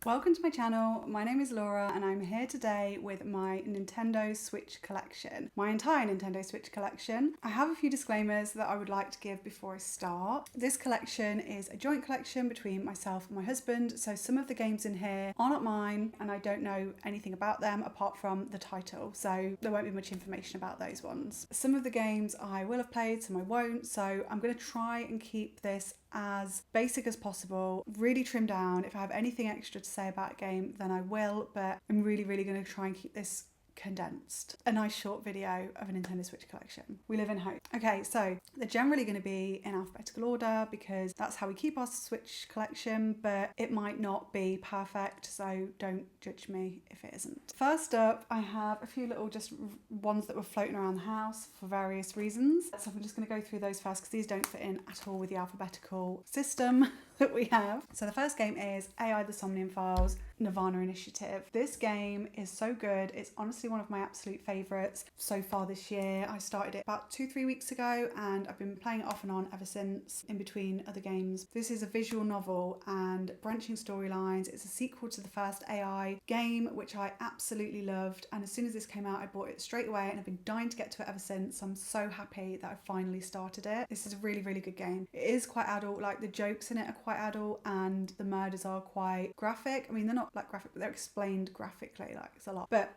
Welcome to my channel. My name is Laura and I'm here today with my Nintendo Switch collection, my entire Nintendo Switch collection. I have a few disclaimers that I would like to give before I start. This collection is a joint collection between myself and my husband, so some of the games in here are not mine and I don't know anything about them apart from the title, so there won't be much information about those ones. Some of the games I will have played, some I won't, so I'm going to try and keep this as basic as possible, really trim down. If I have anything extra to say about a game, then I will, but I'm really going to try and keep this condensed. A nice short video of a Nintendo Switch collection. We live in hope. Okay, so they're generally going to be in alphabetical order because that's how we keep our Switch collection, but it might not be perfect, so don't judge me if it isn't. First up, I have a few little just ones that were floating around the house for various reasons. So I'm just going to go through those first because these don't fit in at all with the alphabetical system that we have. So the first game is AI The Somnium Files Nirvana Initiative. This game is so good. It's honestly one of my absolute favourites so far this year. I started it about 2-3 weeks ago and I've been playing it off and on ever since, in between other games. This is a visual novel and branching storylines. It's a sequel to the first AI game, which I absolutely loved, and as soon as this came out I bought it straight away and I've been dying to get to it ever since. I'm so happy that I finally started it. This is a really good game. It is quite adult, like the jokes in it are quite adult and the murders are quite graphic. I mean, they're not like graphic, but they're explained graphically, like it's a lot. But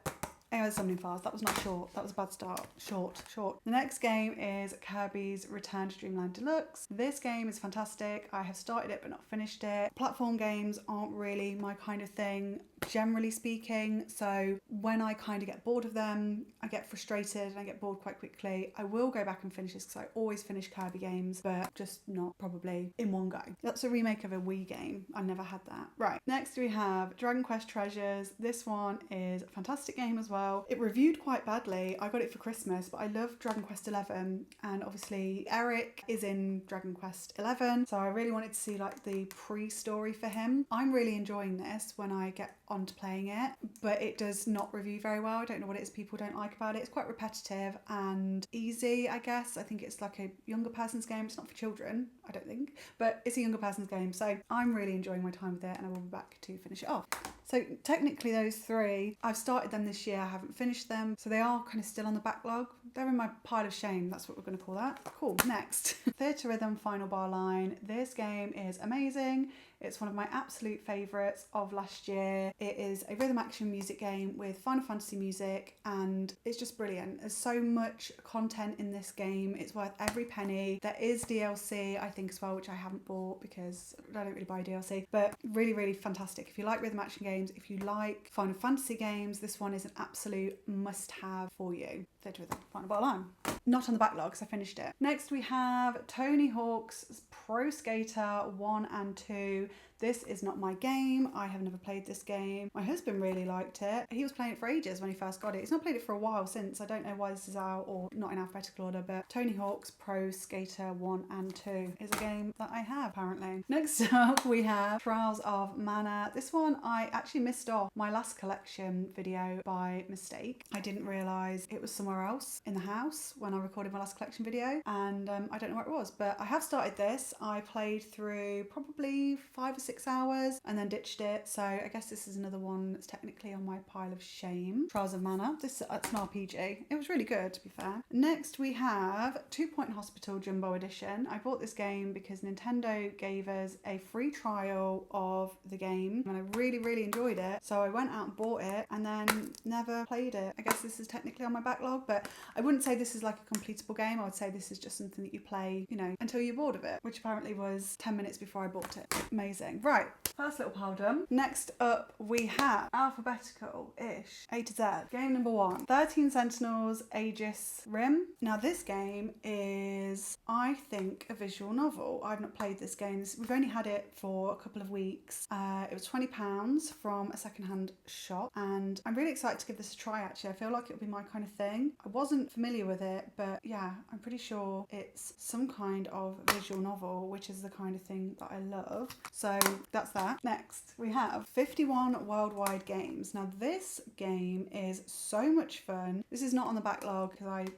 AI The Somnium Files, that was not short, that was a bad start. Short. The next game is Kirby's Return to Dreamland Deluxe. This game is fantastic. I have started it but not finished it. Platform games aren't really my kind of thing, generally speaking, so when I kind of get bored of them, I get frustrated and I get bored quite quickly. I will go back and finish this because I always finish Kirby games, but just not probably in one go. That's a remake of a Wii game. I never had that. Right, next we have Dragon Quest Treasures. This one is a fantastic game as well. It reviewed quite badly. I got it for Christmas, but I love Dragon Quest 11 and obviously Eric is in Dragon Quest 11, so I really wanted to see like the pre-story for him. I'm really enjoying this when I get onto playing it, but it does not review very well. I don't know what it is people don't like about it. It's quite repetitive and easy, I guess. I think it's like a younger person's game. It's not for children, I don't think, but it's a younger person's game, so I'm really enjoying my time with it and I will be back to finish it off. So technically those three, I've started them this year, I haven't finished them, so they are kind of still on the backlog. They're in my pile of shame, that's what we're going to call that. Cool, next. Theatre Rhythm Final Bar Line. This game is amazing. It's one of my absolute favourites of last year. It is a rhythm action music game with Final Fantasy music and it's just brilliant. There's so much content in this game. It's worth every penny. There is DLC, I think, as well, which I haven't bought because I don't really buy DLC, but really fantastic. If you like rhythm action games, if you like Final Fantasy games, this one is an absolute must-have for you. Theatre Rhythm Final Bar Line. Not on the backlog because I finished it. Next we have Tony Hawk's Pro Skater 1 and 2. This is not my game. I have never played this game. My husband really liked it. He was playing it for ages when he first got it. He's not played it for a while since. I don't know why this is out or not in alphabetical order, but Tony Hawk's Pro Skater 1 and 2 is a game that I have apparently. Next up we have Trials of Mana. This one I actually missed off my last collection video by mistake. I didn't realise it was somewhere else in the house when I recorded my last collection video, and I don't know where it was, but I have started this. I played through probably 5 or 6 hours and then ditched it, so I guess this is another one that's technically on my pile of shame. Trials of Mana. It's an RPG. It was really good, to be fair. Next we have 2 Point Hospital Jumbo Edition. I bought this game because Nintendo gave us a free trial of the game and I really enjoyed it, so I went out and bought it and then never played it. I guess this is technically on my backlog, but I wouldn't say this is like a completable game. I would say this is just something that you play, you know, until you're bored of it, which apparently was 10 minutes before I bought it. Amazing. Right, first little pile done. Next up we have alphabetical-ish, A to Z. Game number 1, 13 Sentinels Aegis Rim. Now this game is, I think, a visual novel. I've not played this game. We've only had it for a couple of weeks. It was £20 from a secondhand shop and I'm really excited to give this a try actually. I feel like it would be my kind of thing. I wasn't familiar with it, but yeah, I'm pretty sure it's some kind of visual novel, which is the kind of thing that I love. So that's that. Next, we have 51 Worldwide Games. Now this game is so much fun. This is not on the backlog because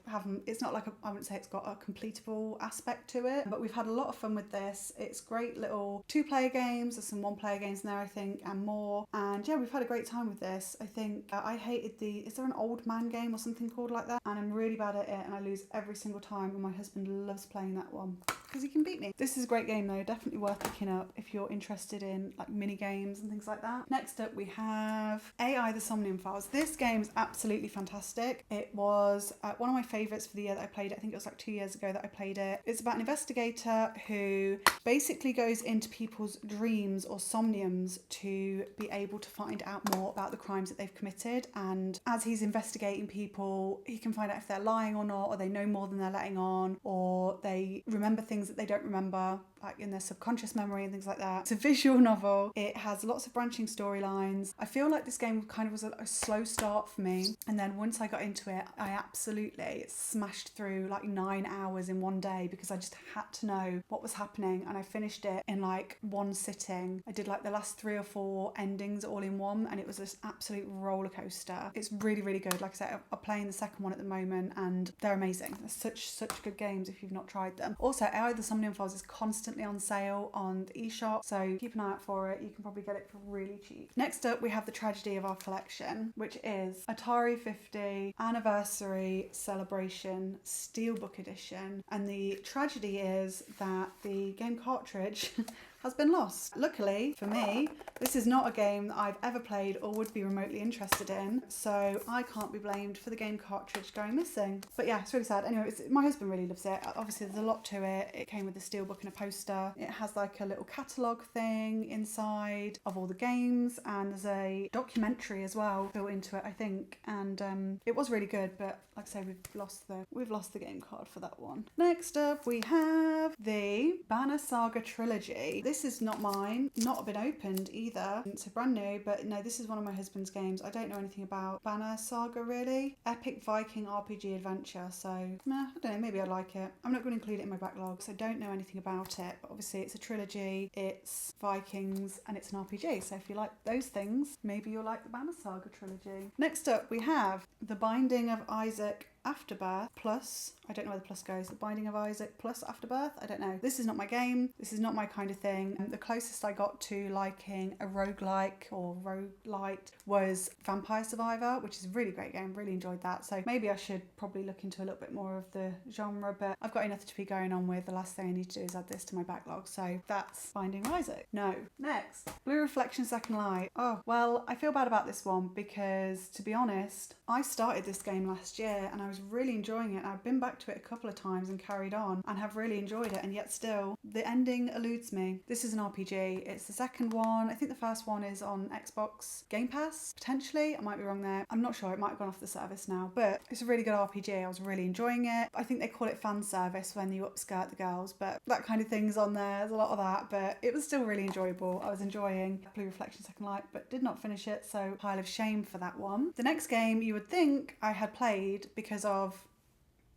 it's not like I wouldn't say it's got a completable aspect to it, but we've had a lot of fun with this. It's great little 2-player games. There's some 1-player games in there, I think, and more. And yeah, we've had a great time with this. I think I hated is there an old man game or something called like that? And I'm really bad at it and I lose every single time, and my husband loves playing that one because he can beat me. This is a great game though, definitely worth picking up if you're interested in like mini games and things like that. Next up we have AI the Somnium Files. This game is absolutely fantastic. It was one of my favourites for the year that I played it. I think it was like 2 years ago that I played it. It's about an investigator who basically goes into people's dreams or somniums to be able to find out more about the crimes that they've committed, and as he's investigating people he can find out if they're lying or not, or they know more than they're letting on, or they remember things that they don't remember, like in their subconscious memory and things like that. It's a visual novel. It has lots of branching storylines. I feel like this game kind of was a slow start for me, and then once I got into it I absolutely smashed through like 9 hours in one day because I just had to know what was happening, and I finished it in like one sitting. I did like the last 3 or 4 endings all in one, and it was this absolute roller coaster. It's really, really good. Like I said, I'm playing the second one at the moment and they're amazing. They're such good games if you've not tried them. Also, AI the Somnium Files is constantly on sale on the eShop, so keep an eye out for it. You can probably get it for really cheap. Next up we have the tragedy of our collection, which is Atari 50 Anniversary Celebration Steelbook Edition, and the tragedy is that the game cartridge has been lost. Luckily for me, this is not a game that I've ever played or would be remotely interested in, so I can't be blamed for the game cartridge going missing. But yeah, it's really sad. Anyway, my husband really loves it. Obviously there's a lot to it. It came with a steelbook and a poster. It has like a little catalogue thing inside of all the games, and there's a documentary as well built into it, I think, and it was really good, but like I say, we've lost the game card for that one. Next up we have the Banner Saga Trilogy. This is not mine, not been opened either. It's a brand new, but no, this is one of my husband's games. I don't know anything about Banner Saga really. Epic Viking RPG adventure, so I don't know, maybe I'd like it. I'm not going to include it in my backlog, so I don't know anything about it, but obviously it's a trilogy, it's Vikings, and it's an RPG, so if you like those things, maybe you'll like the Banner Saga trilogy. Next up we have The Binding of Isaac Afterbirth plus, I don't know where the plus goes, The Binding of Isaac plus Afterbirth, I don't know. This is not my game, this is not my kind of thing. The closest I got to liking a roguelike or roguelite was Vampire Survivor, which is a really great game, really enjoyed that. So maybe I should probably look into a little bit more of the genre, but I've got enough to be going on with. The last thing I need to do is add this to my backlog, so that's Binding of Isaac. No. Next, Blue Reflection Second Light. Oh, well, I feel bad about this one because, to be honest, I started this game last year and I was really enjoying it, and I've been back to it a couple of times and carried on and have really enjoyed it, and yet still the ending eludes me. This is an RPG. It's the second one. I think the first one is on Xbox Game Pass, potentially. I might be wrong there. I'm not sure. It might have gone off the service now, but it's a really good RPG. I was really enjoying it. I think they call it fan service when you upskirt the girls, but that kind of thing's on there. There's a lot of that, but it was still really enjoyable. I was enjoying Blue Reflection Second Light, but did not finish it, so pile of shame for that one. The next game you would think I had played because of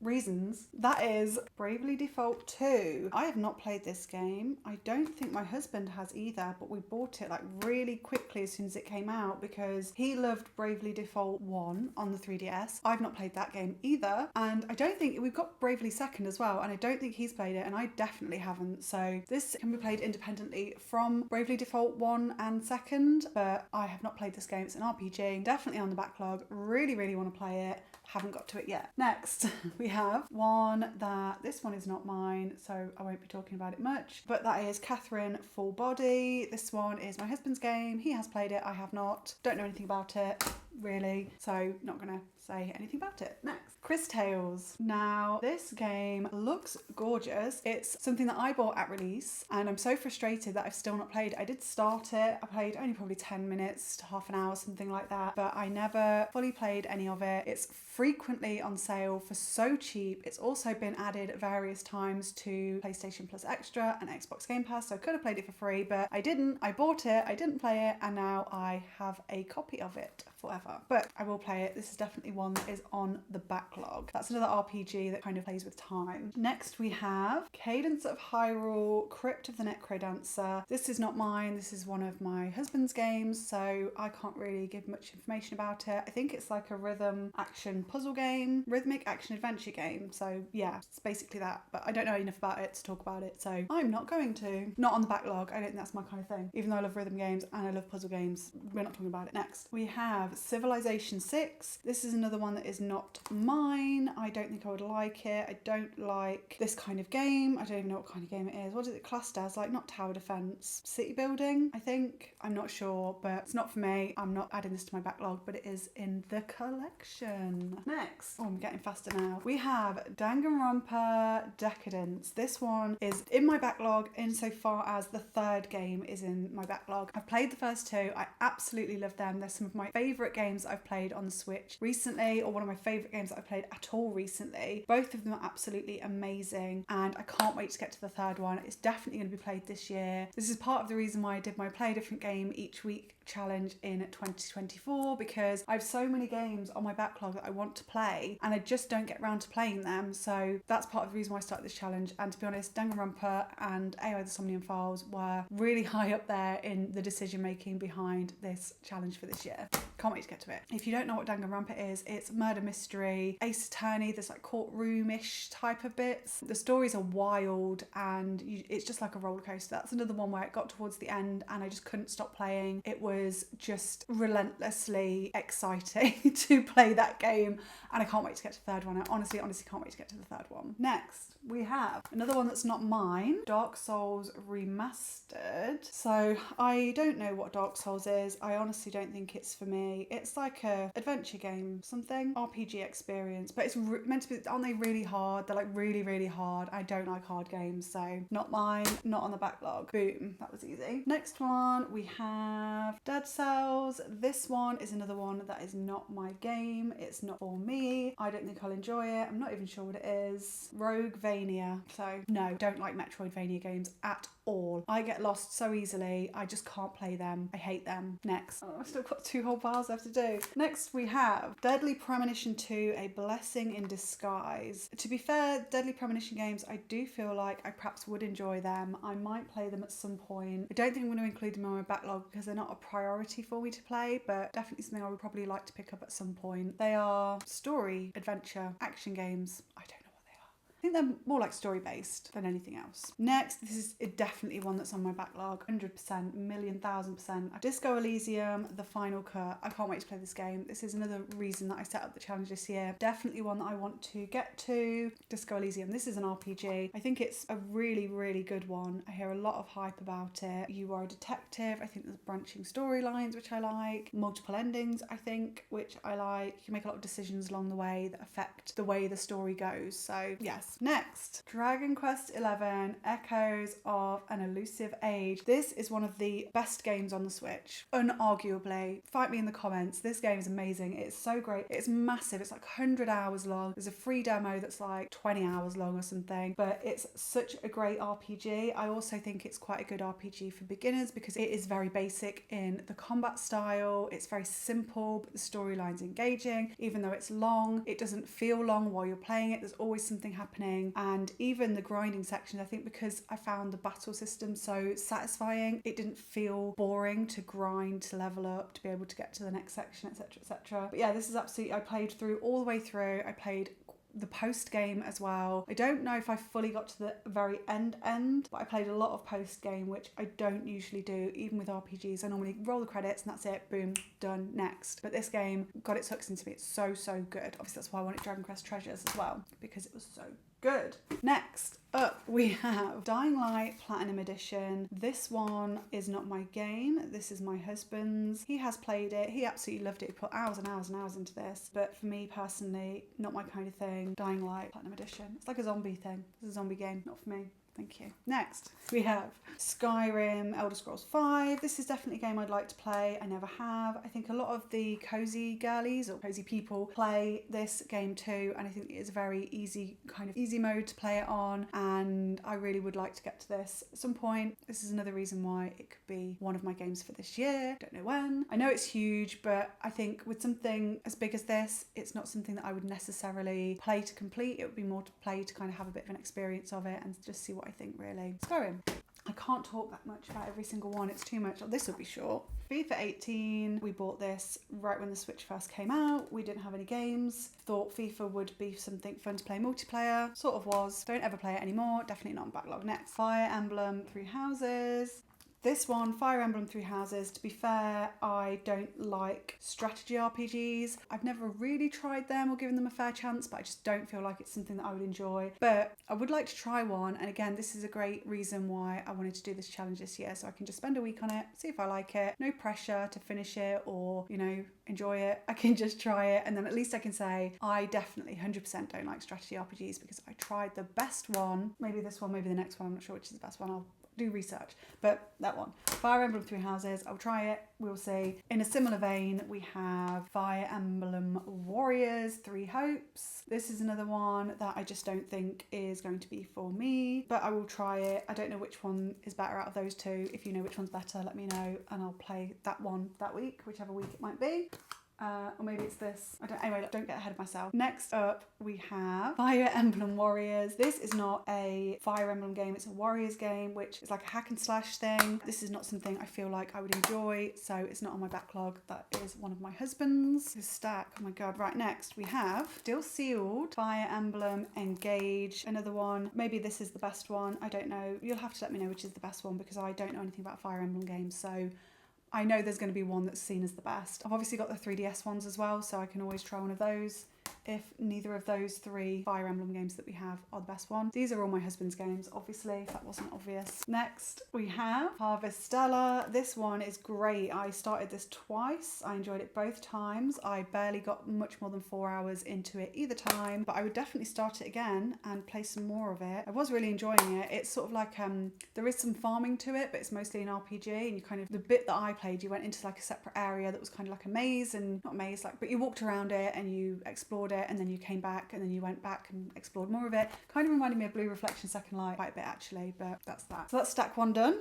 reasons, that is Bravely Default 2. I have not played this game. I don't think my husband has either, but we bought it like really quickly as soon as it came out because he loved Bravely Default 1 on the 3DS. I've not played that game either, and I don't think we've got Bravely Second as well, and I don't think he's played it, and I definitely haven't. So this can be played independently from Bravely Default 1 and Second, but I have not played this game. It's an RPG, definitely on the backlog. Really want to play it. Haven't got to it yet. Next, we have one that, this one is not mine, so I won't be talking about it much, but that is Catherine Full Body. This one is my husband's game. He has played it, I have not. Don't know anything about it, really, so not gonna say anything about it. Next, Chris Tales. Now, this game looks gorgeous. It's something that I bought at release, and I'm so frustrated that I've still not played it. I did start it. I played only probably 10 minutes to half an hour, something like that, but I never fully played any of it. It's frequently on sale for so cheap. It's also been added various times to PlayStation Plus Extra and Xbox Game Pass, so I could have played it for free, but I didn't. I bought it, I didn't play it, and now I have a copy of it forever. ever. But I will play it. This is definitely one that is on the backlog. That's another RPG that kind of plays with time. Next we have Cadence of Hyrule, Crypt of the Necrodancer. This is not mine. This is one of my husband's games, so I can't really give much information about it. I think it's like a rhythm action puzzle game, rhythmic action adventure game. So yeah, it's basically that, but I don't know enough about it to talk about it, so I'm not going to. Not on the backlog. I don't think that's my kind of thing. Even though I love rhythm games and I love puzzle games, we're not talking about it. Next, we have Civilization 6. This is another one that is not mine. I don't think I would like it. I don't like this kind of game. I don't even know what kind of game it is. What is it classed as? Like, not tower defense, city building, I think. I'm not sure, but it's not for me. I'm not adding this to my backlog, but it is in the collection. Next, oh, I'm getting faster now. We have Danganronpa Decadence. This one is in my backlog insofar as the third game is in my backlog. I've played the first two. I absolutely love them. They're some of my favourite games that I've played on the Switch recently, or one of my favourite games that I've played at all recently. Both of them are absolutely amazing, and I can't wait to get to the third one. It's definitely going to be played this year. This is part of the reason why I did my play a different game each week challenge in 2024, because I have so many games on my backlog that I want to play and I just don't get around to playing them. So that's part of the reason why I started this challenge. And to be honest, Danganronpa and waaaay the Somnium Files were really high up there in the decision making behind this challenge for this year. Can't wait to get to it. If you don't know what Danganronpa is, it's murder mystery, ace attorney, there's like courtroom-ish type of bits. The stories are wild and it's just like a roller coaster. That's another one where it got towards the end and I just couldn't stop playing. It was just relentlessly exciting to play that game, and I can't wait to get to the third one. I honestly can't wait to get to the third one. Next, we have another one that's not mine, Dark Souls Remastered. So I don't know what Dark Souls is. I honestly don't think it's for me. It's like a adventure game, something, RPG experience, but it's meant to be, aren't they really hard? They're like really, really hard. I don't like hard games, so not mine, not on the backlog. Boom, that was easy. Next one, we have Dead Cells. This one is another one that is not my game. It's not for me. I don't think I'll enjoy it. I'm not even sure what it is. Roguevania. So no, don't like Metroidvania games at all. I get lost so easily. I just can't play them. I hate them. Next. Oh, I've still got 2 whole bars left to do. Next we have Deadly Premonition 2, A Blessing in Disguise. To be fair, Deadly Premonition games, I do feel like I perhaps would enjoy them. I might play them at some point. I don't think I'm going to include them on my backlog because they're not a priority for me to play, but definitely something I would probably like to pick up at some point. They are story, adventure, action games. I don't know. I think they're more like story based than anything else. Next, this is definitely one that's on my backlog, 100%, 1,000,000%. Disco Elysium, The Final Cut. I can't wait to play this game. This is another reason that I set up the challenge this year. Definitely one that I want to get to. Disco Elysium. This is an RPG. I think it's a really, really good one. I hear a lot of hype about it. You are a detective. I think there's branching storylines, which I like. Multiple endings, I think, which I like. You can make a lot of decisions along the way that affect the way the story goes. So yes. Next, Dragon Quest XI, Echoes of an Elusive Age. This is one of the best games on the Switch, unarguably. Fight me in the comments. This game is amazing. It's so great. It's massive. It's like 100 hours long. There's a free demo that's like 20 hours long or something, but it's such a great RPG. I also think it's quite a good RPG for beginners because it is very basic in the combat style. It's very simple, but the storyline's engaging. Even though it's long, it doesn't feel long while you're playing it. There's always something happening. And even the grinding section, I think because I found the battle system so satisfying, it didn't feel boring to grind, to level up, to be able to get to the next section, etc, etc. But yeah, this is absolutely, I played through all the way through. I played the post game as well. I don't know if I fully got to the very end, but I played a lot of post game, which I don't usually do, even with RPGs. I normally roll the credits and that's it, boom, done, next. But this game got its hooks into me. It's so, so good. Obviously that's why I wanted Dragon Quest Treasures as well, because it was so good. Next up we have Dying Light Platinum Edition. This one is not my game. This is my husband's. He has played it. He absolutely loved it. He put hours and hours and hours into this. But for me personally, not my kind of thing. Dying Light Platinum Edition. It's like a zombie thing. It's a zombie game. Not for me. Thank you. Next, we have Skyrim, Elder Scrolls 5. This is definitely a game I'd like to play. I never have. I think a lot of the cozy girlies or cozy people play this game too, and I think it is a very easy, kind of easy mode to play it on, and I really would like to get to this at some point. This is another reason why it could be one of my games for this year. Don't know when. I know it's huge, but I think with something as big as this, it's not something that I would necessarily play to complete. It would be more to play to kind of have a bit of an experience of it and just see what I think, really. Skyrim. I can't talk that much about every single one. It's too much. This will be short. FIFA 18. We bought this right when the Switch first came out. We didn't have any games. Thought FIFA would be something fun to play multiplayer. Sort of was. Don't ever play it anymore. Definitely not on Backlog. Next. Fire Emblem Three Houses. This one, Fire Emblem Three Houses, to be fair, I don't like strategy RPGs. I've never really tried them or given them a fair chance, but I just don't feel like it's something that I would enjoy. But I would like to try one, and again, this is a great reason why I wanted to do this challenge this year, so I can just spend a week on it, see if I like it. No pressure to finish it or, you know, enjoy it. I can just try it, and then at least I can say I definitely 100% don't like strategy RPGs because I tried the best one. Maybe this one, maybe the next one, I'm not sure which is the best one. I'll do research, but that one, Fire Emblem Three Houses, I'll try it, we'll see. In a similar vein, we have Fire Emblem Warriors Three Hopes. This is another one that I just don't think is going to be for me, but I will try it. I don't know which one is better out of those two. If you know which one's better, let me know and I'll play that one that week, whichever week it might be. Or maybe it's this. Anyway, don't get ahead of myself. Next up, we have Fire Emblem Warriors. This is not a Fire Emblem game, it's a Warriors game, which is like a hack and slash thing. This is not something I feel like I would enjoy, so it's not on my backlog. That is one of my husband's. His stack, oh my god. Right, next we have still sealed Fire Emblem Engage. Another one. Maybe this is the best one. I don't know. You'll have to let me know which is the best one because I don't know anything about Fire Emblem games, so I know there's going to be one that's seen as the best. I've obviously got the 3DS ones as well, so I can always try one of those if neither of those three Fire Emblem games that we have are the best one. These are all my husband's games, obviously, if that wasn't obvious. Next, we have Harvestella. This one is great. I started this twice. I enjoyed it both times. I barely got much more than 4 hours into it either time, but I would definitely start it again and play some more of it. I was really enjoying it. It's sort of like, there is some farming to it, but it's mostly an RPG, and you kind of, the bit that I played, you went into like a separate area that was kind of like a maze, and not a maze, like, but you walked around it and you explored it, and then you came back and then you went back and explored more of it. Kind of reminded me of Blue Reflection Second Light quite a bit actually, but that's that. So that's stack one done.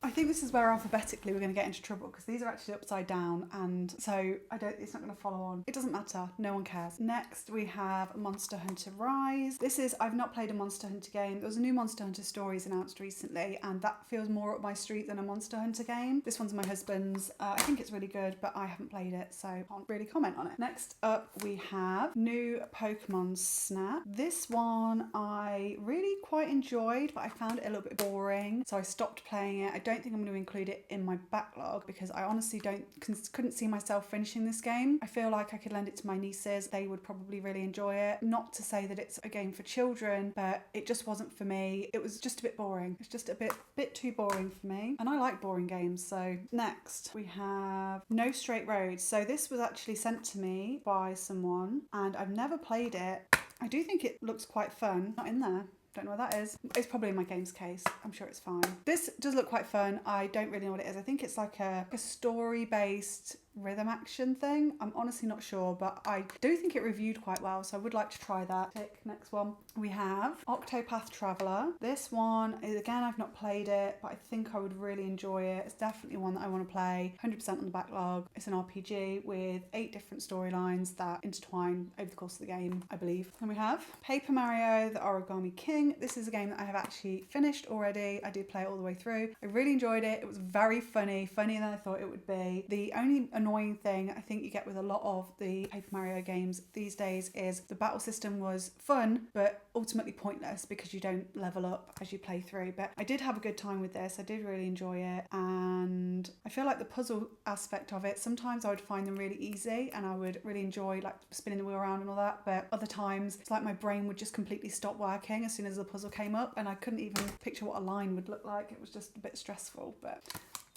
I think this is where alphabetically we're going to get into trouble because these are actually upside down, and so it's not going to follow on. It doesn't matter, no one cares. Next we have Monster Hunter Rise. This is, I've not played a Monster Hunter game. There was a new Monster Hunter Stories announced recently, and that feels more up my street than a Monster Hunter game. This one's my husband's. I think it's really good, but I haven't played it, so I can't really comment on it. Next up we have new Pokemon Snap. This one I really quite enjoyed, but I found it a little bit boring, so I stopped playing it. I don't think I'm going to include it in my backlog because I honestly couldn't see myself finishing this game. I feel like I could lend it to my nieces. They would probably really enjoy it. Not to say that it's a game for children, but it just wasn't for me. It was just a bit boring. It's just a bit too boring for me. And I like boring games. So next we have No Straight Roads. So this was actually sent to me by someone and I've never played it. I do think it looks quite fun. Not in there. Don't know what that is. It's probably in my games case. I'm sure it's fine. This does look quite fun. I don't really know what it is. I think it's like a story-based rhythm action thing. I'm honestly not sure, but I do think it reviewed quite well, so I would like to try that. Tick. Next one. We have Octopath Traveler. This one is, again, I've not played it, but I think I would really enjoy it. It's definitely one that I want to play. 100% on the backlog. It's an RPG with 8 different storylines that intertwine over the course of the game, I believe. And we have Paper Mario, The Origami King. This is a game that I have actually finished already. I did play it all the way through. I really enjoyed it. It was very funnier than I thought it would be. The only annoying thing I think you get with a lot of the Paper Mario games these days is the battle system was fun, but ultimately pointless because you don't level up as you play through. But I did have a good time with this. I did really enjoy it, and I feel like the puzzle aspect of it, sometimes I would find them really easy and I would really enjoy like spinning the wheel around and all that, but other times it's like my brain would just completely stop working as soon as the puzzle came up and I couldn't even picture what a line would look like. It was just a bit stressful. But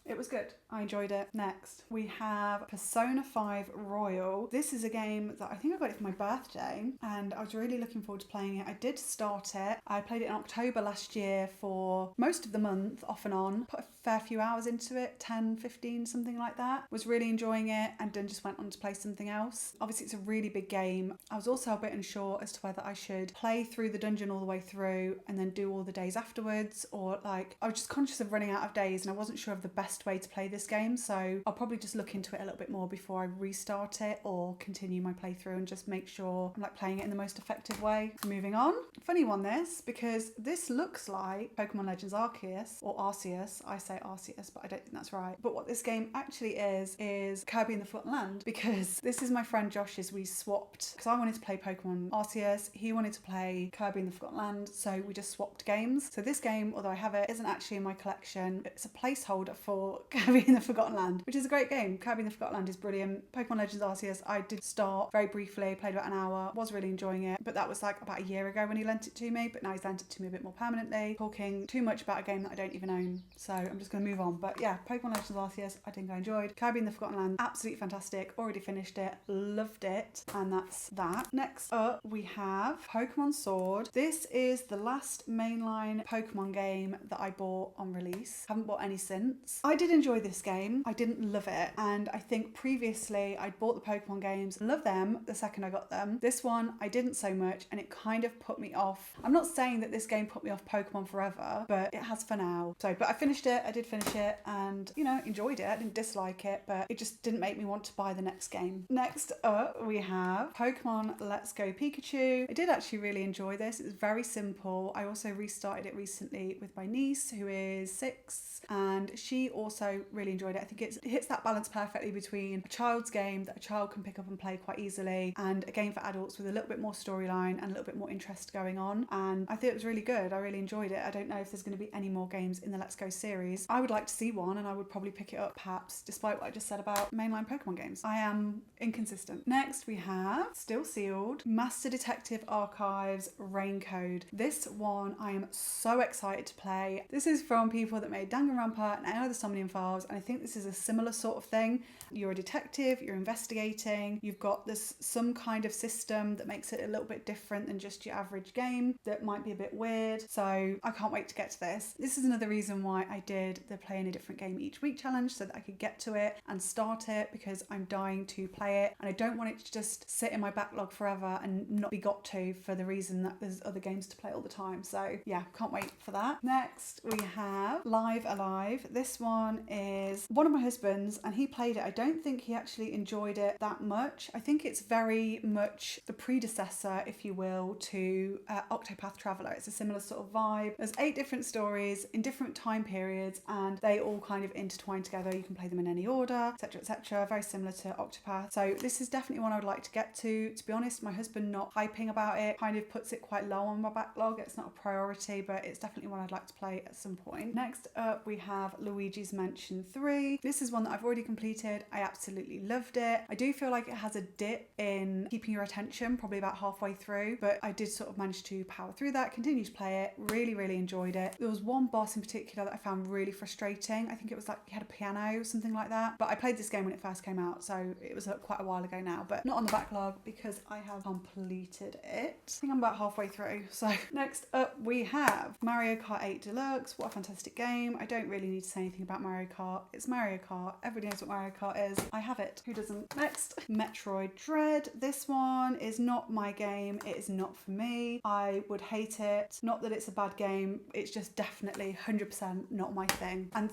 It was good. I enjoyed it. Next, we have Persona 5 Royal. This is a game that I think I got it for my birthday and I was really looking forward to playing it. I did start it. I played it in October last year for most of the month, off and on. Put a fair few hours into it, 10, 15, something like that. Was really enjoying it and then just went on to play something else. Obviously, it's a really big game. I was also a bit unsure as to whether I should play through the dungeon all the way through and then do all the days afterwards, or like, I was just conscious of running out of days and I wasn't sure of the best way to play this game. So I'll probably just look into it a little bit more before I restart it or continue my playthrough and just make sure I'm like playing it in the most effective way. Moving on. Funny one this, because this looks like Pokemon Legends Arceus or Arceus. I say Arceus, but I don't think that's right. But what this game actually is Kirby in the Forgotten Land, because this is my friend Josh's. We swapped because I wanted to play Pokemon Arceus, he wanted to play Kirby in the Forgotten Land, so we just swapped games. So this game, although I have it, isn't actually in my collection. It's a placeholder for Kirby in the Forgotten Land, which is a great game. Kirby in the Forgotten Land is brilliant. Pokemon Legends Arceus, I did start very briefly, played about an hour, was really enjoying it, but that was like about a year ago when he lent it to me, but now he's lent it to me a bit more permanently. Talking too much about a game that I don't even own, so I'm just going to move on. But yeah, Pokemon Legends Arceus, I think I enjoyed. Kirby in the Forgotten Land, absolutely fantastic. Already finished it, loved it, and that's that. Next up, we have Pokemon Sword. This is the last mainline Pokemon game that I bought on release. Haven't bought any since. I did enjoy this game. I didn't love it, and I think previously I'd bought the Pokemon games, loved them the second I got them. This one I didn't so much, and it kind of put me off. I'm not saying that this game put me off Pokemon forever, but it has for now. So, but I finished it. I did finish it, and you know, enjoyed it. I didn't dislike it, but it just didn't make me want to buy the next game. Next up, we have Pokemon Let's Go Pikachu. I did actually really enjoy this. It was very simple. I also restarted it recently with my niece, who is 6, and she also really enjoyed it. I think it hits that balance perfectly between a child's game that a child can pick up and play quite easily, and a game for adults with a little bit more storyline and a little bit more interest going on. And I thought it was really good. I really enjoyed it. I don't know if there's going to be any more games in the Let's Go series. I would like to see one, and I would probably pick it up perhaps, despite what I just said about mainline Pokemon games. I am inconsistent. Next, we have, still sealed, Master Detective Archives Raincode. This one I am so excited to play. This is from people that made Danganronpa and Another Somnium Files, and I think this is a similar sort of thing. You're a detective, you're investigating, you've got some kind of system that makes it a little bit different than just your average game that might be a bit weird. So I can't wait to get to this. This is another reason why I did the play in a different game each week challenge, so that I could get to it and start it, because I'm dying to play it and I don't want it to just sit in my backlog forever and not be got to, for the reason that there's other games to play all the time. So yeah, can't wait for that. Next, we have Live Alive. This one is one of my husband's and he played it. I don't think he actually enjoyed it that much. I think it's very much the predecessor, if you will, to Octopath Traveler. It's a similar sort of vibe. There's 8 different stories in different time periods and they all kind of intertwine together. You can play them in any order, etc, etc. Very similar to Octopath. So this is definitely one I would like to get to. To be honest, my husband not hyping about it kind of puts it quite low on my backlog. It's not a priority, but it's definitely one I'd like to play at some point. Next up, we have Luigi's Mansion 3. This is one that I've already completed. I absolutely loved it. I do feel like it has a dip in keeping your attention probably about halfway through, but I did sort of manage to power through that, continue to play it, really enjoyed it. There was one boss in particular that I found really frustrating. I think it was like he had a piano or something like that, but I played this game when it first came out, so it was quite a while ago now, but not on the backlog because I have completed it. I think I'm about halfway through. So next up we have Mario Kart 8 Deluxe. What a fantastic game. I don't really need to say anything about Mario Kart. It's Mario Kart. Everybody knows what Mario Kart is. I have it. Who doesn't? Next, Metroid Dread. This one is not my game. It is not for me. I would hate it. Not that it's a bad game. It's just definitely 100% not my thing. And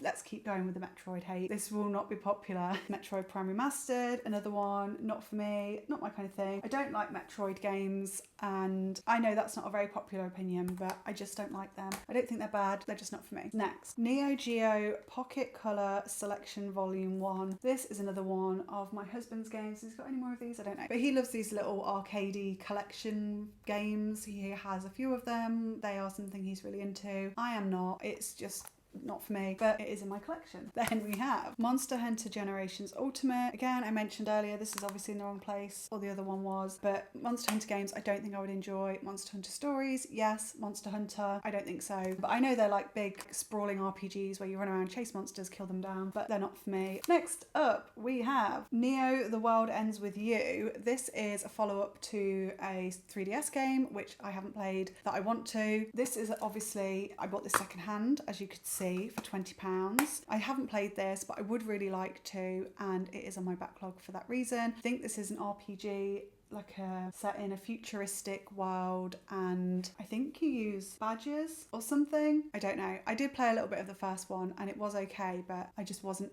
let's keep going with the Metroid hate. This will not be popular. Metroid Prime Remastered. Another one. Not for me. Not my kind of thing. I don't like Metroid games, and I know that's not a very popular opinion, but I just don't like them. I don't think they're bad. They're just not for me. Next, Neo Geo Pocket Color Selection Volume 1. This is another one of my husband's games. Has he got any more of these? I don't know. But he loves these little arcadey collection games. He has a few of them. They are something he's really into. I am not. It's just not for me, but it is in my collection. Then we have Monster Hunter Generations Ultimate. Again, I mentioned earlier, this is obviously in the wrong place, or the other one was, but Monster Hunter games I don't think I would enjoy. Monster Hunter Stories, yes. Monster Hunter, I don't think so. But I know they're like big sprawling RPGs where you run around, chase monsters, kill them down, but they're not for me. Next up, we have Neo The World Ends With You. This is a follow-up to a 3DS game, which I haven't played, that I want to. This is obviously, I bought this secondhand, as you could see, for £20. I haven't played this, but I would really like to, and it is on my backlog for that reason. I think this is an RPG, like set in a futuristic world, and I think you use badges or something. I don't know. I did play a little bit of the first one and it was okay, but it wasn't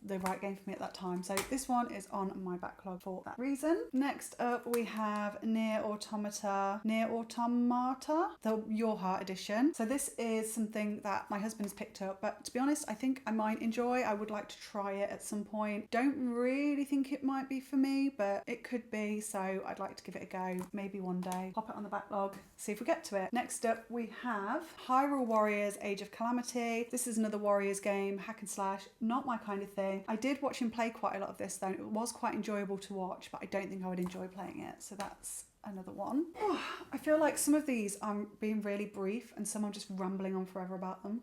the right game for me at that time. So this one is on my backlog for that reason. Next up we have Nier Automata, the Your Heart edition. So this is something that my husband's picked up, but to be honest, I think I might enjoy. I would like to try it at some point. Don't really think it might be for me, but it could be. So I'd like to give it a go, maybe one day. Pop it on the backlog, see if we get to it. Next up we have Hyrule Warriors Age of Calamity. This is another Warriors game, hack and slash, not my kind of thing. I did watch him play quite a lot of this though. It was quite enjoyable to watch, but I don't think I would enjoy playing it. So that's another one. I feel like some of these I'm being really brief and some I'm just rambling on forever about them.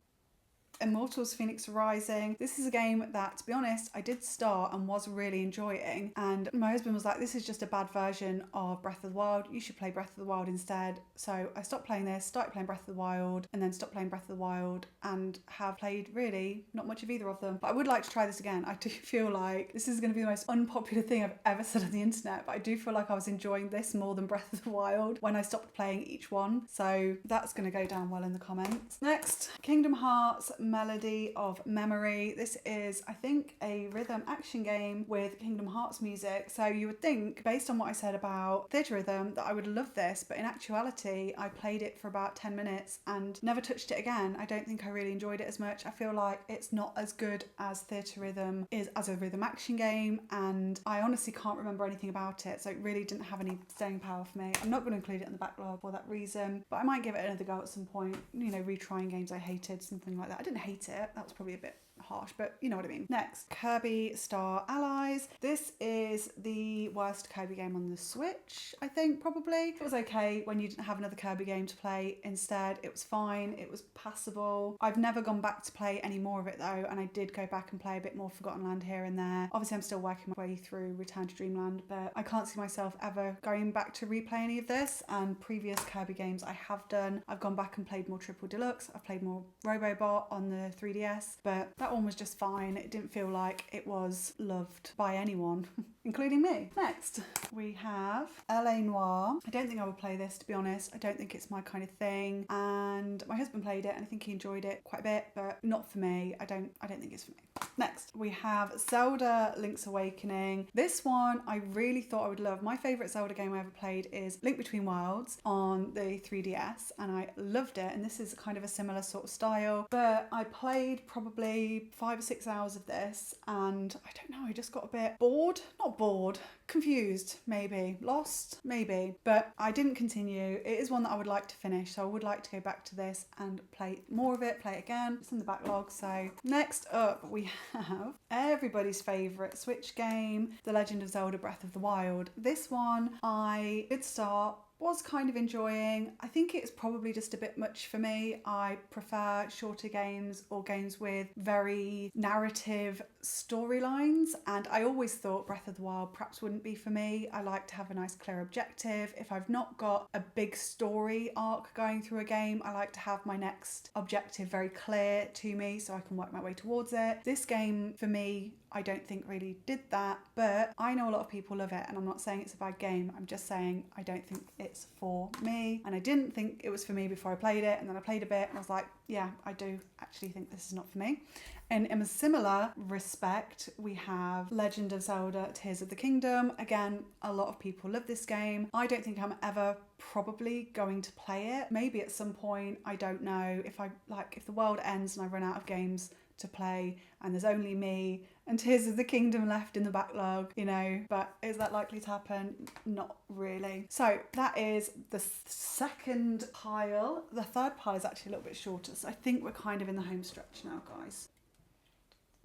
Immortals Phoenix Rising. This is a game that, to be honest, I did start and was really enjoying, and my husband was like, this is just a bad version of Breath of the Wild, you should play Breath of the Wild instead. So I stopped playing this, started playing Breath of the Wild, and then stopped playing Breath of the Wild, and have played really not much of either of them. But I would like to try this again. I do feel like this is going to be the most unpopular thing I've ever said on the internet, but I do feel like I was enjoying this more than Breath of the Wild when I stopped playing each one. So that's going to go down well in the comments. Next, Kingdom Hearts Melody of Memory. This is, I think, a rhythm action game with Kingdom Hearts music. So you would think, based on what I said about theatre rhythm, that I would love this, but in actuality I played it for about 10 minutes and never touched it again. I don't think I really enjoyed it as much. I feel like it's not as good as theatre rhythm is as a rhythm action game, and I honestly can't remember anything about it, so it really didn't have any staying power for me. I'm not going to include it in the backlog for that reason, but I might give it another go at some point, you know, retrying games I hated, something like that. I didn't hate it, that was probably a bit harsh, but you know what I mean. Next, Kirby Star Allies. This is the worst Kirby game on the Switch, I think, probably. It was okay when you didn't have another Kirby game to play instead. It was fine, it was passable. I've never gone back to play any more of it though, and I did go back and play a bit more Forgotten Land here and there. Obviously I'm still working my way through Return to Dreamland, but I can't see myself ever going back to replay any of this, and previous Kirby games I have done. I've gone back and played more Triple Deluxe, I've played more Robobot on the 3DS, but that one was just fine. It didn't feel like it was loved by anyone, including me. Next, we have LA Noire. I don't think I would play this, to be honest. I don't think it's my kind of thing, and my husband played it and I think he enjoyed it quite a bit, but not for me. I don't think it's for me. Next, we have Zelda Link's Awakening. This one I really thought I would love. My favourite Zelda game I ever played is Link Between Worlds on the 3DS, and I loved it, and this is kind of a similar sort of style, but I played probably 5 or 6 hours of this, and I don't know, I just got a bit bored. Not bored, confused, maybe, lost, maybe, but I didn't continue. It is one that I would like to finish, so I would like to go back to this and play more of it, play it again. It's in the backlog. So next up we have everybody's favourite Switch game, The Legend of Zelda Breath of the Wild. This one I did start, was kind of enjoying. I think it's probably just a bit much for me. I prefer shorter games or games with very narrative storylines, and I always thought Breath of the Wild perhaps wouldn't be for me. I like to have a nice clear objective. If I've not got a big story arc going through a game, I like to have my next objective very clear to me so I can work my way towards it. This game for me, I don't think really did that, but I know a lot of people love it, and I'm not saying it's a bad game. I'm just saying I don't think it's for me, and I didn't think it was for me before I played it, and then I played a bit and I was like, yeah, I do actually think this is not for me. And in a similar respect, we have Legend of Zelda Tears of the Kingdom. Again, a lot of people love this game. I don't think I'm ever probably going to play it. Maybe at some point, I don't know. If the world ends and I run out of games to play and there's only me and Tears of the Kingdom left in the backlog, you know, but is that likely to happen? Not really. So that is the second pile. The third pile is actually a little bit shorter, so I think we're kind of in the home stretch now, guys.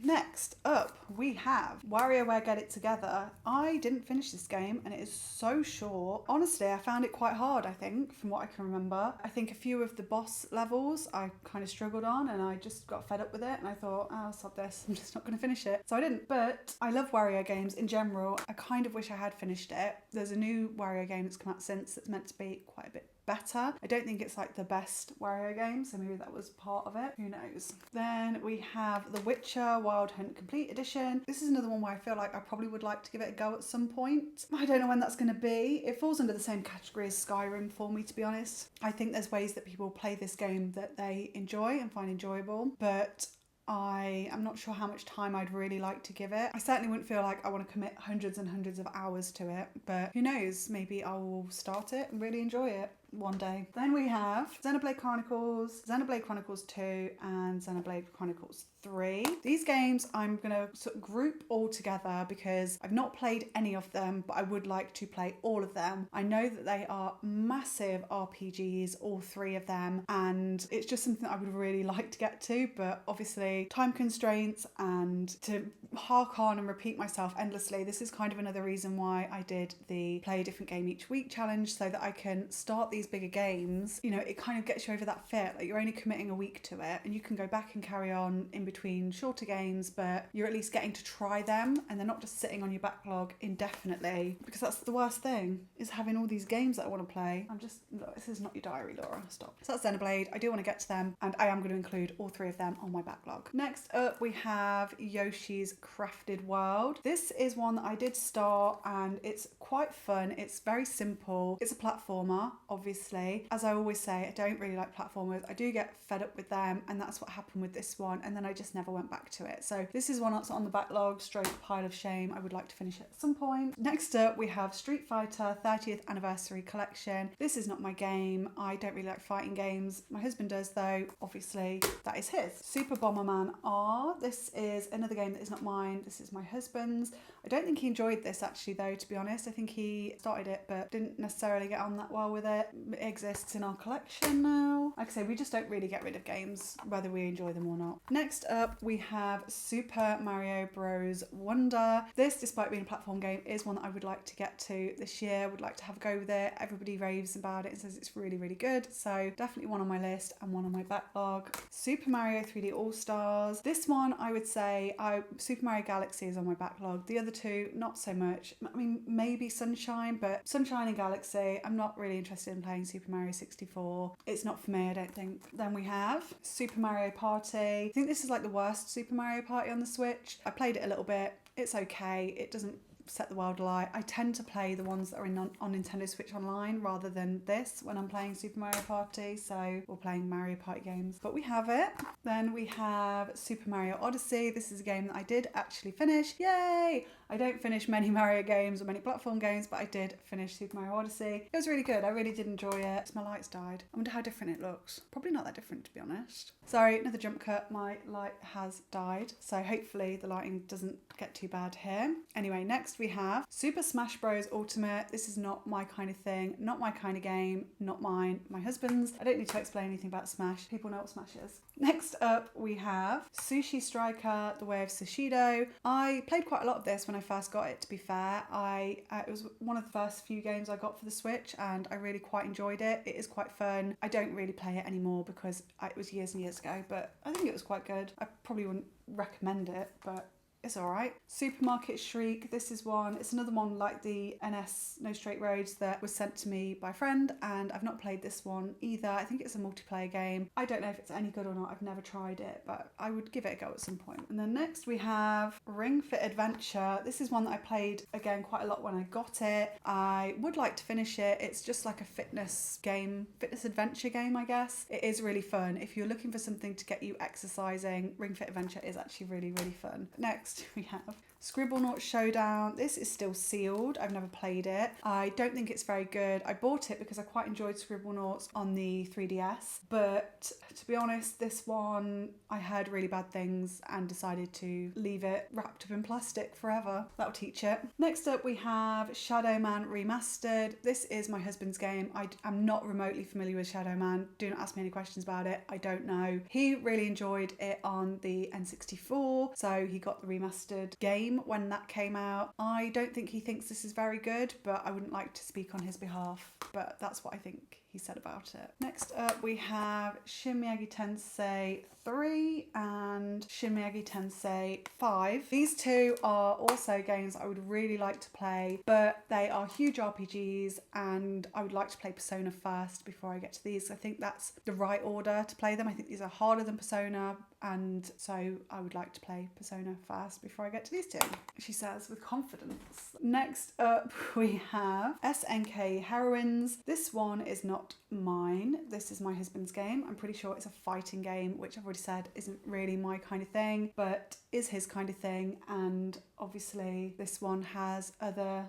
Next up, we have WarioWare Get It Together. I didn't finish this game and it is so short. Honestly, I found it quite hard, I think, from what I can remember. I think a few of the boss levels I kind of struggled on and I just got fed up with it and I thought, oh, I'll stop this. I'm just not going to finish it. So I didn't, but I love Wario games in general. I kind of wish I had finished it. There's a new Wario game that's come out since that's meant to be quite a bit better. I don't think it's like the best Wario game, so maybe that was part of it. Who knows? Then we have The Witcher Wild Hunt Complete Edition. This is another one where I feel like I probably would like to give it a go at some point. I don't know when that's going to be. It falls under the same category as Skyrim for me, to be honest. I think there's ways that people play this game that they enjoy and find enjoyable, but I am not sure how much time I'd really like to give it. I certainly wouldn't feel like I want to commit hundreds and hundreds of hours to it, but who knows, maybe I will start it and really enjoy it one day. Then we have Xenoblade Chronicles, Xenoblade Chronicles 2 and Xenoblade Chronicles 3. These games I'm going to sort of group all together because I've not played any of them, but I would like to play all of them. I know that they are massive RPGs, all three of them, and it's just something that I would really like to get to, but obviously time constraints and to hark on and repeat myself endlessly. This is kind of another reason why I did the play a different game each week challenge, so that I can start these bigger games. You know, it kind of gets you over that fear, like you're only committing a week to it and you can go back and carry on in between shorter games, but you're at least getting to try them and they're not just sitting on your backlog indefinitely, because that's the worst thing, is having all these games that I want to play. Look, this is not your diary, Laura, stop. So that's Xenoblade. I do want to get to them and I am going to include all three of them on my backlog. Next up we have Yoshi's Crafted World. This is one that I did start and it's quite fun. It's very simple. It's a platformer, obviously. As I always say, I don't really like platformers. I do get fed up with them and that's what happened with this one, and then I just never went back to it. So this is one that's on the backlog, stroke pile of shame. I would like to finish it at some point. Next up we have Street Fighter 30th Anniversary Collection. This is not my game. I don't really like fighting games. My husband does though. Obviously that is his. Super Bomberman R. This is another game that is not mine. This is my husband's. I don't think he enjoyed this actually though, to be honest. I think he started it but didn't necessarily get on that well with it. It exists in our collection now. Like I say, we just don't really get rid of games whether we enjoy them or not. Next up we have Super Mario Bros. Wonder. This, despite being a platform game, is one that I would like to get to this year. Would like to have a go with it. Everybody raves about it and says it's really, really good. So definitely one on my list and one on my backlog. Super Mario 3D All-Stars. This one I would say Super Mario Galaxy is on my backlog. The other two, not so much. I mean, maybe Sunshine, but Sunshine and Galaxy, I'm not really interested in playing Super Mario 64. It's not for me, I don't think. Then we have Super Mario Party. I think this is like the worst Super Mario Party on the Switch. I played it a little bit. It's okay. It doesn't set the world alight. I tend to play the ones that are on Nintendo Switch Online rather than this when I'm playing Super Mario Party, so we're playing Mario Party games, but we have it. Then we have Super Mario Odyssey. This is a game that I did actually finish. Yay! I don't finish many Mario games or many platform games, but I did finish Super Mario Odyssey. It was really good. I really did enjoy it. My lights died. I wonder how different it looks. Probably not that different, to be honest. Sorry, another jump cut. My light has died, so hopefully the lighting doesn't get too bad here. Anyway, next we have Super Smash Bros. Ultimate. This is not my kind of thing, not my kind of game, not mine, my husband's. I don't need to explain anything about Smash. People know what Smash is. Next up we have Sushi Striker, The Way of Sushido. I played quite a lot of this when I first got it, to be fair. It was one of the first few games I got for the Switch and I really quite enjoyed it. It is quite fun. I don't really play it anymore because it was years and years ago, but I think it was quite good. I probably wouldn't recommend it, but it's alright. Supermarket Shriek. This is one. It's another one like the NS No Straight Roads that was sent to me by a friend, and I've not played this one either. I think it's a multiplayer game. I don't know if it's any good or not. I've never tried it, but I would give it a go at some point. And then next we have Ring Fit Adventure. This is one that I played again quite a lot when I got it. I would like to finish it. It's just like a fitness game, fitness adventure game, I guess. It is really fun. If you're looking for something to get you exercising, Ring Fit Adventure is actually really, really fun. Next we have Scribblenauts Showdown. This is still sealed. I've never played it. I don't think it's very good. I bought it because I quite enjoyed Scribblenauts on the 3DS, but to be honest, this one I heard really bad things and decided to leave it wrapped up in plastic forever. That'll teach it. Next up we have Shadow Man Remastered. This is my husband's game. I'm not remotely familiar with Shadow Man. Do not ask me any questions about it. I don't know. He really enjoyed it on the N64, so he got the remastered game when that came out. I don't think he thinks this is very good, but I wouldn't like to speak on his behalf, but that's what I think he said about it. Next up we have Shin Megami Tensei 3 and Shin Megami Tensei 5. These two are also games I would really like to play, but they are huge RPGs and I would like to play Persona first before I get to these. I think that's the right order to play them. I think these are harder than Persona, and so I would like to play Persona first before I get to these two, she says with confidence. Next up we have SNK Heroines. This one is not mine. This is my husband's game. I'm pretty sure it's a fighting game, which I've already said isn't really my kind of thing, but is his kind of thing, and obviously this one has other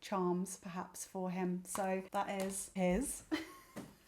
charms perhaps for him, so that is his.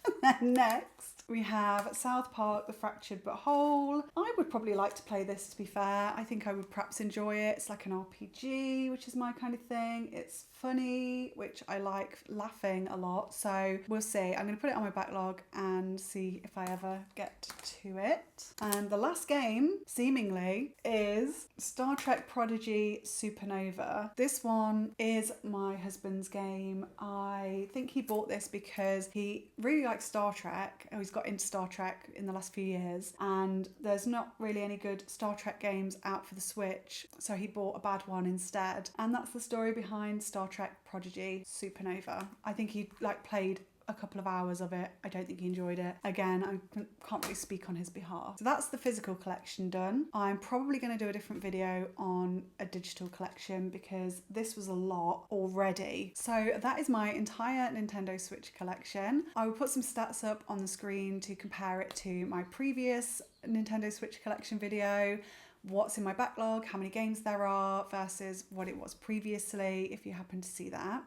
And then next we have South Park The Fractured But Whole. I would probably like to play this, to be fair. I think I would perhaps enjoy it. It's like an RPG, which is my kind of thing. It's funny, which I like laughing a lot, so we'll see. I'm going to put it on my backlog and see if I ever get to it. And the last game, seemingly, is Star Trek Prodigy Supernova. This one is my husband's game. I think he bought this because he really likes Star Trek. He's got into Star Trek in the last few years, and there's not really any good Star Trek games out for the Switch, so he bought a bad one instead. And that's the story behind Star Trek Prodigy Supernova. I think he played a couple of hours of it. I don't think he enjoyed it. Again, I can't really speak on his behalf. So that's the physical collection done. I'm probably going to do a different video on a digital collection because this was a lot already. So that is my entire Nintendo Switch collection. I will put some stats up on the screen to compare it to my previous Nintendo Switch collection video, what's in my backlog, how many games there are versus what it was previously, if you happen to see that.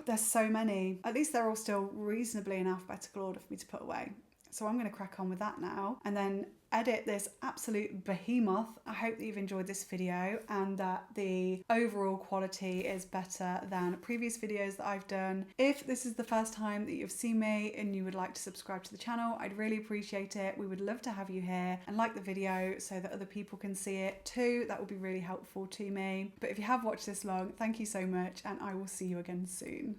There's so many. At least they're all still reasonably in alphabetical order for me to put away. So I'm going to crack on with that now and then edit this absolute behemoth. I hope that you've enjoyed this video and that the overall quality is better than previous videos that I've done. If this is the first time that you've seen me and you would like to subscribe to the channel, I'd really appreciate it. We would love to have you here, and like the video so that other people can see it too. That would be really helpful to me. But if you have watched this long, thank you so much, and I will see you again soon.